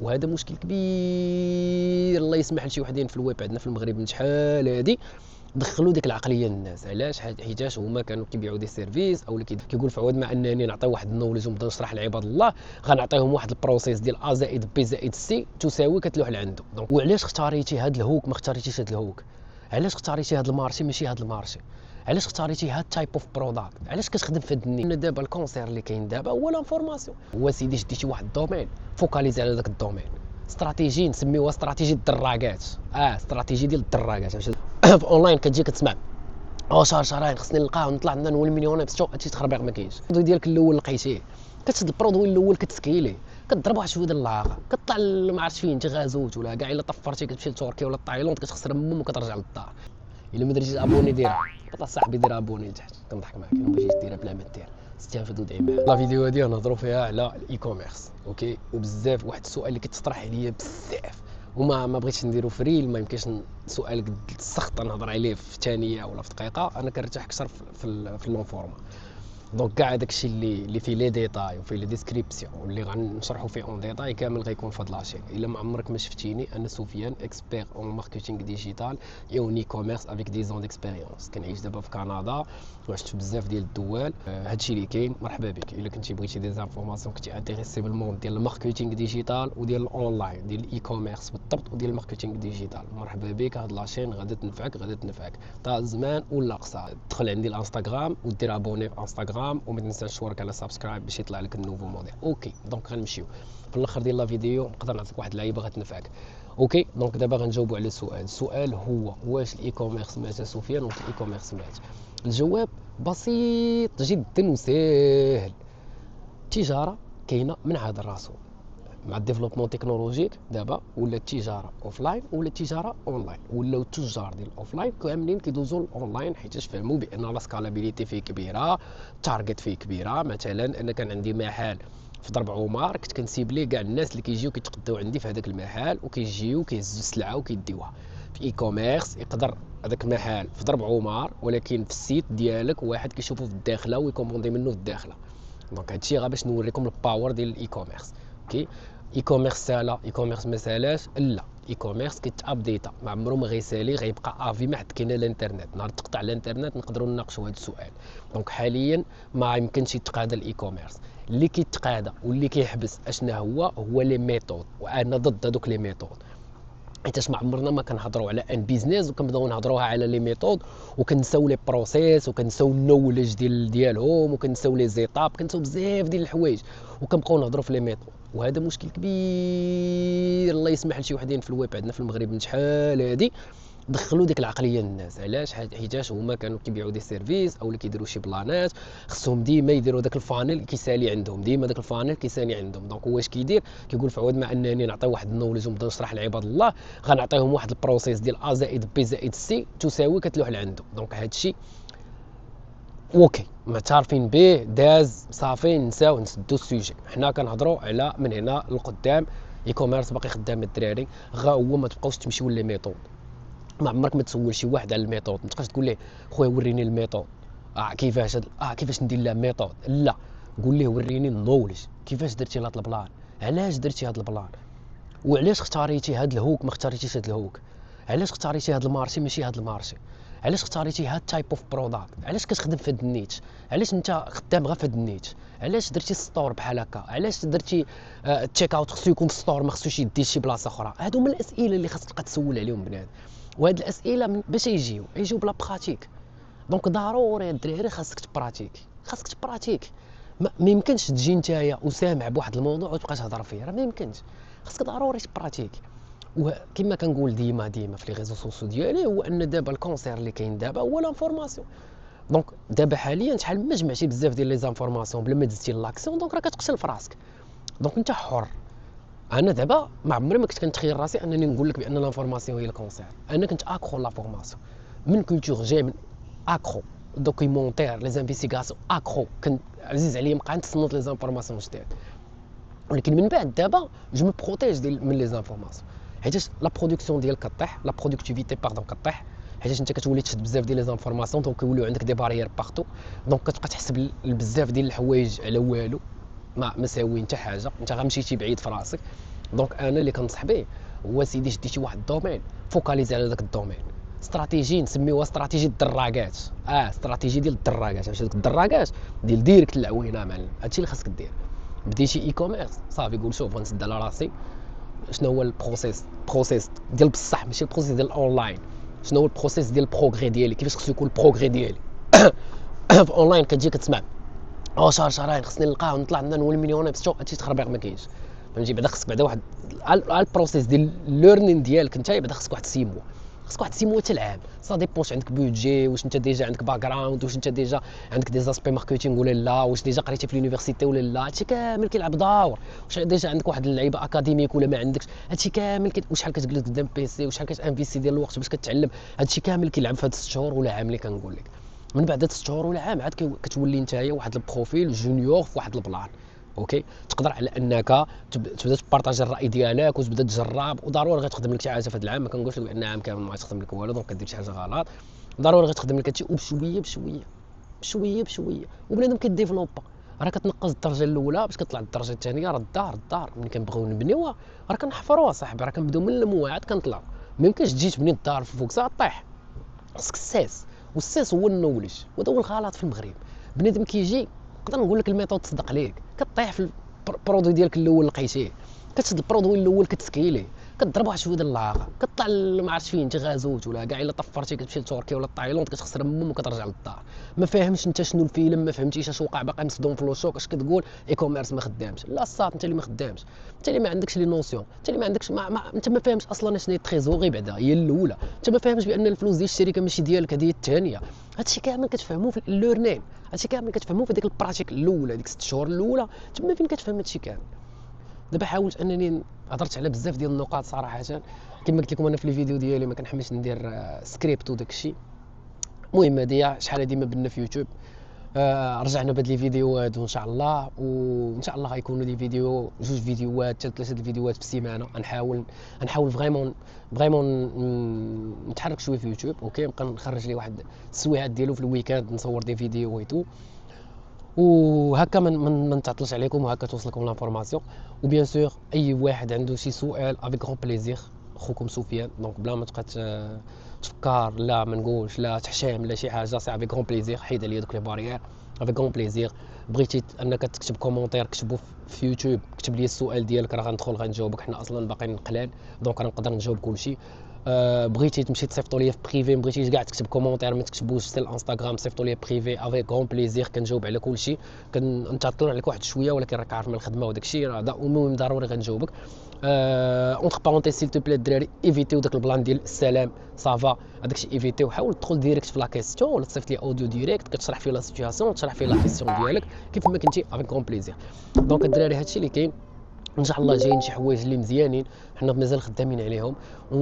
وهذا مشكل كبير. الله يسمح لشي وحدين في الويب عندنا في المغرب من شحال هادي دخلوا ديك العقليه للناس. علاش؟ حيتاش هما كانوا كيبيعوا دي سيرفيس او كيقول في عوض ما انني نعطي واحد النولج ونبدا نشرح لعباد الله، غنعطيهم واحد البروسيس ديال ا زائد بي زائد سي تساوي كتلوح لعنده. دونك وعلاش اختاريتي هاد الهوك ما اختاريتيش هاد الهوك؟ علاش اختاريتي هاد المارشي ماشي هاد المارشي؟ علاش اختاريتي هاد تايب اوف برودكت؟ علاش كتخدم في هاد النيت؟ دابا الكونسير اللي كاين دابا هو لانفورماسيون. هو سيدي شديتي واحد الدومين فوكاليزي على داك الدومين، استراتيجي نسميوها استراتيجي الدراجات. استراتيجي ديال الدراجات. في اونلاين كتجي كتسمع شهرين خصني نلقاه نطلع عندنا نولي مليونير، بس هادشي تخربيق ما كاينش. البرودوي ديالك الاول لقيتيه، كتشد البرودوي الاول كتسكيليه، كضرب واحد شويه ديال اللاغه، كطلع ما عرفتش فين انت غازوت ولا كاع الا طفرتي كتمشي لتركيا ولا تايلاند كتخسر وكترجع للدار. الا ما درتيش ابوني ديرها، طلع صاحبي دير ابوني لتحت. كنضحك معاك، انا بغيتيش ديرها بلا ما دير استنفدوا دائما. لا فيديو هادي غنهضروا فيها على الاي كوميرس، اوكي؟ وبزاف واحد السؤال اللي كيتطرح عليا بزاف وما بغيتش نديرو فريل، ما يمكنش سؤال قد السخط نهضر عليه في ثانيه ولا في دقيقه. انا كنرتاح اكثر في اللون فورما. دونك كاع داكشي اللي فيه لي ديتاي وفيه لي ديسكريبسيون واللي غنشرحو فيه اون ديتاي كامل غيكون في هاد لاشين. الا ما عمرك ما شفتيني، انا سفيان اكسبير اون ماركتينغ ديجيتال اي اون اي كوميرس افيك دي زون ديكسبيريونس. كنعيش دابا في كندا وعشت في بزاف ديال الدول. هادشي اللي كاين. مرحبا بك. الا كنتي بغيتي دي زانفورماسيون، كنتي انتريسي بالموند ديال الماركتينغ ديجيتال وديال الاونلاين ديال الاي كوميرس بالضبط وديال الماركتينغ ديجيتال، مرحبا بك. هاد لاشين غادا تنفعك تا زمان ولا قصير. دخل عندي الانستغرام ودير ابوني في انستغرام، وما تنساش تشورك على سبسكرايب باش يطلع لك النوفو موديل. اوكي، دونك غنمشيو في الاخر ديال لا فيديو نقدر نعطيك واحد اللعيبه غتنفعك. اوكي، دونك دابا غنجاوبوا على السؤال هو واش الاي كوميرس مات سفيان ولا الاي كوميرس مات؟ الجواب بسيط جدا وسهل. التجاره كاينه من عهد الرسول. مع الديفلوبمون تكنولوجيك دابا ولا التجاره اوفلاين ولا التجاره اونلاين، ولاو التجار ديال الاوفلاين كاملين كيدوزوا الاونلاين حيتاش فهموا بان لا سكالابيليتي فيه كبيره، التارجت فيه كبيره. مثلا انا كان عندي محل في ضرب عمر، كنت كنسيبلي كاع الناس اللي كيجيو كيتقداو عندي في هذاك المحل وكيجيو كيهزوا السلعه وكيديوها. في اي كوميرس يقدر هذاك المحل في ضرب عمر ولكن في السيت ديالك واحد كيشوفو في الداخله ويكوموندي منه في الداخله. دونك هادشي غير باش نوريكم الباور ديال الاي كوميرس. اوكي، اي كوميرس سالا اي كوميرس ما سالاش، لا اي كوميرس كيتابديتا، ما عمرو ما غيسالي، غيبقى افي ما حد كاين الانترنت. نهار تقطع الانترنت نقدروا نناقشوا هذا السؤال. دونك حاليا ما يمكنش يتقادى الاي كوميرس. اللي كيتقادى واللي كيحبس اشنا هو لي ميثود، وانا ضد هذوك لي ميثود. حيتاش ما عمرنا ما كنهضروا على ان بيزنس وكنبداو نهضروها على لي ميثود وكنساو لي بروسيس وكنساو النولج ديالهم وكنساو لي زيتاب، كنساو بزاف ديال الحوايج وكنبقاو نهضروا في لي ميثود. وهذا مشكل كبير. الله يسمح لشي وحدين في الويب عندنا في المغرب من شحال هادي دخلوا ديك العقليه للناس. علاش؟ حيتاش هما كانوا كيبيعوا دي سيرفيس او كيديروا شي بلانات، خصهم ديما يديروا داك الفانيل كيسالي عندهم، ديما داك الفانيل كيسالي عندهم. دونك هو اش كيدير؟ كيقول في عوض ما انني نعطي واحد النولج ونبدا نشرح لعباد الله، غنعطيهم واحد البروسيس ديال ا زائد بي زائد سي تساوي كتلوح لعنده. دونك هادشي اوكي معترفين به، داز صافي، نساو نسدو السوجي. حنا كنهضروا على من هنا لقدام اي كوميرس باقي خدام الدراري. غا هو ما تبقاوش تمشيو لي ميثود. ما عمرك ما تسول شي واحد على الميثود، ما تبقاش تقول ليه خويا وريني الميثود، كيفاش ندير لها ميثود. لا، قول ليه وريني النولج، كيفاش درتي هاد البلان، علاش درتي هاد البلان، وعلاش اختاريتي هاد الهوك ما اختاريتيش هاد الهوك، علاش اختاريتي هاد المارشي ماشي هاد المارشي، علاش اختاريتي هاد تايب اوف برودكت، علاش كتخدم في هاد النيتش، علاش انت خدام غير في هاد النيتش، علاش درتي ستور بحال هكا، علاش درتي التشيك اوت خصو يكون في ستور ما خصوش يدي شي بلاصه اخرى. هادو هما الاسئله اللي خاصك تبقى تسول عليهم بنادم. وهاد الاسئله باش يجيو بلا براتيك. دونك ضروري الدراري خاصك تبراتيك. ما يمكنش تجي نتايا وسامع بواحد الموضوع وتبقى تهضر فيه، راه ما يمكنش. خاصك ضروري تبراتيك. وكما كنقول ديما في لي ريزو سوسيو ديالي، هو ان دابا الكونسير اللي كاين دابا هو لانفورماسيون. دونك دابا حاليا شحال ما جمعتي بزاف ديال لي زانفورماسيون بلا ما دزتي لاكسيون، دونك راه كتقتل في راسك. دونك انت حر. انا دابا ما عمري ما كنت كنتخيل راسي انني نقول لك بان لانفورماسيون هي الكونسير. انا كنت اكرو لا فورماسيون من كولتور، جاي من اكرو دوكيومونتير لي زانفيستيغاسيون اكرو. كان عزيز عليا نبقى نتصنت لي زانفورماسيون جداد. ولكن من بعد دابا جو مو بروتيج من لي زانفورماسيون، حيتاش لا برودكسيون ديالك كطيح، لا برودكتيفيتي باردون كطيح، حيتاش انت كتولي تشد بزاف ديال لي زانفورماسيون. دونك كيوليو عندك دي باريير بارتو. دونك كتبقى تحسب بزاف ديال الحوايج على والو ما ساويين حتى حاجه. انت غير مشيتي بعيد في راسك. دونك انا اللي كنصح به هو سيدي شدي شي واحد الدومين فوكاليزي على داك الدومين. استراتيجي نسميوها استراتيجي الدراجات، استراتيجي ديال الدراجات، باش هذوك الدراجات ديال ديريكت العوينه معلم. هادشي اللي خاصك دير. بديتي اي كوميرس صافي قول شوف غنسد على راسي شنو هو البروسيس ديال بصح، ماشي البروسيس ديال الاونلاين. شنو هو البروسيس ديال البروغري ديالي، كيفاش خصو يكون البروغري ديالي. في اونلاين كتجي كتسمع شهر شهرين خصني نلقاه ونطلع عندنا نولي مليونير، بس هادشي تخربيق ما كاينش فهمتي. بعدا خصك بعدا واحد البروسيس ديال الليرنين ديالك انت، بعدا خصك واحد السيمو، خصك واحد السيمو حتى العام. سا ديبون واش عندك بودجي، واش انت ديجا عندك باك جراوند، واش انت ديجا عندك دي زاسبي ماركتينغ ولا لا، واش ديجا قريتي في لونيفرسيتي ولا لا. هادشي كامل كيلعب دور. واش ديجا عندك واحد اللعيبه اكاديميك ولا ما عندكش. هادشي كامل وشحال كتجلس قدام بيسي، وشحال كتانفيستي ديال الوقت باش كتعلم. هادشي كامل كيلعب في هاد 6 شهور ولا عام اللي كنقول لك. من بعد هاد 6 شهور ولا عام عاد كتولي نتايا واحد البروفيل جونيور في واحد البلان. اوكي تقدر على انك تبدا تبارطاجي الراي ديالك وتبدا تجرب. وضروري غتخدم لك شي حاجه في هذا العام، ما كنقولش لك بان عام كامل ما غتخدم لك والو دونك كدير شي حاجه غلط. ضروري غتخدم لك هادشي وبشويه وبنادم كيديفلوبا. راه كتنقص الدرجه الاولى باش كتطلع الدرجه الثانيه. راه الدار ملي كنبغيو نبنيوها راه كنحفروها صاحبي، راه كنبداو من الموعد كنطلعوا. ما يمكنش تجي تبني الدار في فوق ساعه طيح. خصك الساس، والساس هو النولج. وهذا هو الغلط في المغرب. بنادم كيجي نقدر نقول لك الميثود تصدق عليك، كطيح في البرودوي ديالك الاول لقيتيه، كتشد البرودوي الاول كتسكيليه، كضرب واحد شويه ديال اللاغه، كطلع ما عرفتش فين انت غازوت ولا كاع الا طفرتي كتمشي لتركيا ولا تايلاند كتخسر المهم وكترجع للدار. ما فاهمش انت شنو الفيلم، ما فهمتيش اش وقع، باقي مصدوم في لوشوك. اش كتقول اي كوميرس ما خدامش؟ لا صاط انت اللي ما خدامش، انت اللي ما عندكش لي نوسيون، انت اللي ما عندكش انت ما فاهمش اصلا شنو هي التريزوري. بعدا هي الاولى انت ما فاهمش بان الفلوس ديال الشركه ماشي ديالك، هذه الثانيه. هادشي كامل كتفهموه في اللورنين، هادشي كامل كتفهموه في ديك البراتيك الاولى، ديك 6 شهور الاولى تما فين كتفهم هادشي كامل. دابا حاولت انني هضرت على بزاف ديال النقاط صراحه. كما قلت لكم انا في الفيديو ديالي ما كنحملش ندير سكريبت وداك الشيء. المهم هذه شحال هذه ما بنا في يوتيوب. رجعنا بهاد لي فيديوهات وان شاء الله، وان شاء الله غيكونوا لي فيديو 2 فيديوهات حتى 3 الفيديوهات في السيمانه. غنحاول فريمون نتحرك شويه في يوتيوب. اوكي نبقى نخرج لي واحد السويعات ديالو في الويكاند، نصور دي فيديو ويتو، وهكا من تعطلش عليكم، وهكا توصلكم لانفورماسيون. وبيان سور اي واحد عنده شي سؤال افيك غون بليزير، خوكم سفيان. دونك بلا ما تبقى تفكر لا ما نقولش لا تحشام لا شي حاجه، سي افيك غون بليزير. حيد عليا دوك لي باريير افيك غون بليزير. بغيتي انك تكتب كومونتير كتبو في يوتيوب، كتب لي السؤال ديالك راه غندخل غنجاوبك. حنا اصلا باقيين قلال دونك راه نقدر نجاوب كلشي. بغيتي تمشي تصيفطوا لي في بريفي، ما بغيتيش كاع تكتب كومونتير ما تكتبوش في الانستغرام، صيفطوا لي بريفي افيك غون بليزير. كنجاوب على كلشي، كنتعطل عليك واحد شويه ولكن راك عارف من الخدمه وداك الشيء. المهم ضروري غنجاوبك. اونتر بارونتيز سيل تو بلي الدراري ايفيتيو داك البلان ديال السلام صافا، هذاك الشيء ايفيتيو. حاول تدخل ديريكت في لا كيسيون ولا تصيفط لي اوديو ديريكت كتشرح فيه لا سيتوياسيون، تشرح فيه لا كيسيون ديالك كيف ما كنتي افيك غون بليزير. دونك الدراري هادشي اللي كاين. ان شاء الله جايين شي حوايج اللي مزيانين، حنا مازال خدامين عليهم. و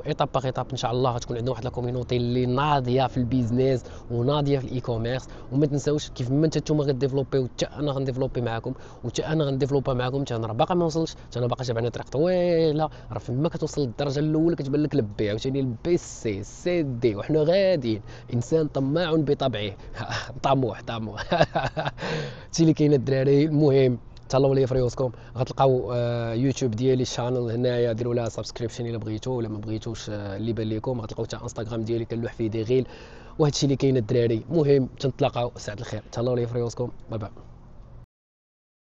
ايطاب باغ ايطاب ان شاء الله غتكون عندنا واحد لا كوميونيتي اللي ناضيه في البيزنس وناضيه في الاي كوميرس. وما تنساوش كيف ما نتوما غديفلوبيو حتى انا غنديفلوبي معكم، وحتى انا غنديفلوبا معكم. حتى انا راه باقي ما وصلتش، حتى انا باقي جاب طريق طويله. راه فما كتوصل للدرجه الاولى كتبان لك البي، عاوتاني البي سي دي، وحنا غاديين. انسان طماع بطبعه طموح هادشي اللي كاين الدراري. المهم تهلاو ليا في ريوسكم. غتلقاو يوتيوب ديالي الشانل هنايا، ديروا لها سبسكريبشن الا بغيتو، ولا ما بغيتوش اللي بان لكم. غتلقاو حتى انستغرام ديالي كنلوح فيه دي غيل، وهادشي اللي كاين الدراري. المهم تنتلاقاو ساعه الخير. تهلاو ليا في ريوسكم. باي باي.